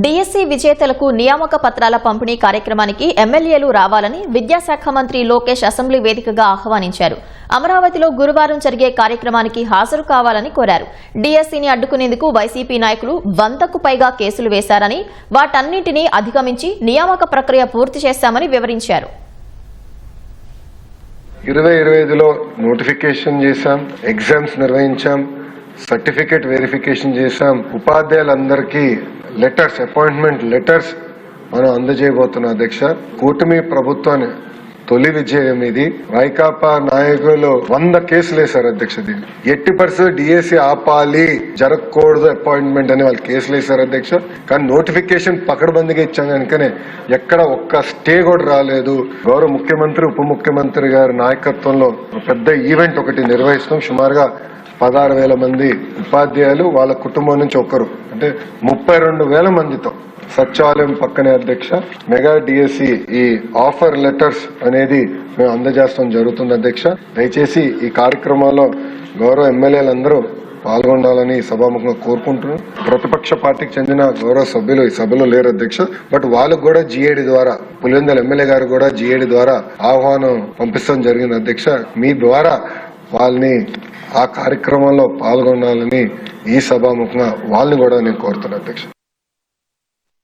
DSC విజేతలకు నియామక పత్రాల పంపిణీ కార్యక్రమానికి ఎమ్మెల్యేలు రావాలని విద్యాశాఖ మంత్రి లోకేష్ అసెంబ్లీ వేదికగా ఆహ్వానించారు. అమరావతిలో గురువారం జరిగే కార్యక్రమానికి హాజరు కావాలని కోరారు. డిఎస్సిని అడ్డుకునేందుకు వైసీపీ నాయకులు 100కు పైగా కేసులు వేశారని, వాటన్నింటినీ అధిగమించి నియామక ప్రక్రియ పూర్తి చేశామని వివరించారు. 2025లో నోటిఫికేషన్ చేశాం, ఎగ్జామ్స్ నిర్వహించాం, సర్టిఫికేట్ వెరిఫికేషన్ చేశాం. ఉపాధ్యాయులందరికీ లెటర్స్, అపాయింట్మెంట్ లెటర్స్ మనం అందజేయబోతున్నాం. అధ్యక్ష, కూటమి ప్రభుత్వాన్ని తొలి విజయం ఇది. వైకాపా నాయకులు 100 కేసులు వేశారు అధ్యక్ష. దీన్ని ఎట్టి పరిస్థితుల్లో డిఎస్సి ఆపాలి, జరగకూడదు అపాయింట్మెంట్ అని వాళ్ళు కేసులు వేశారు అధ్యక్ష. కానీ నోటిఫికేషన్ పకడ్బందీగా ఇచ్చాం కనుకనే ఎక్కడ ఒక్క స్టే కూడా రాలేదు. గౌరవ ముఖ్యమంత్రి, ఉప ముఖ్యమంత్రి గారి నాయకత్వంలో పెద్ద ఈవెంట్ ఒకటి నిర్వహిస్తాం. సుమారుగా 16,000 మంది ఉపాధ్యాయులు, వాళ్ళ కుటుంబం నుంచి ఒకరు, అంటే 32,000 మందితో సచివాలయం పక్కనే అధ్యక్ష మెగా డిఎస్సి ఈ ఆఫర్ లెటర్స్ అనేది మేము అందజేస్తాం జరుగుతుంది అధ్యక్ష. దయచేసి ఈ కార్యక్రమాల్లో గౌరవ ఎమ్మెల్యేలందరూ పాల్గొనాలని సభాముఖంగా కోరుకుంటున్నాం. ప్రతిపక్ష పార్టీకి చెందిన గౌరవ సభ్యులు ఈ సభలో లేరు అధ్యక్ష. బట్ వాళ్ళకు కూడా జిఏడి ద్వారా, పులివెందుల ఎమ్మెల్యే గారు కూడా జిఏడి ద్వారా ఆహ్వానం పంపిస్తాం జరిగింది అధ్యక్ష. మీ ద్వారా వాళ్ళని ఆ కార్యక్రమంలో పాల్గొనాలని ఈ సభాముఖంగా వాళ్ళని కూడా నేను కోరుతున్నాను అధ్యక్ష.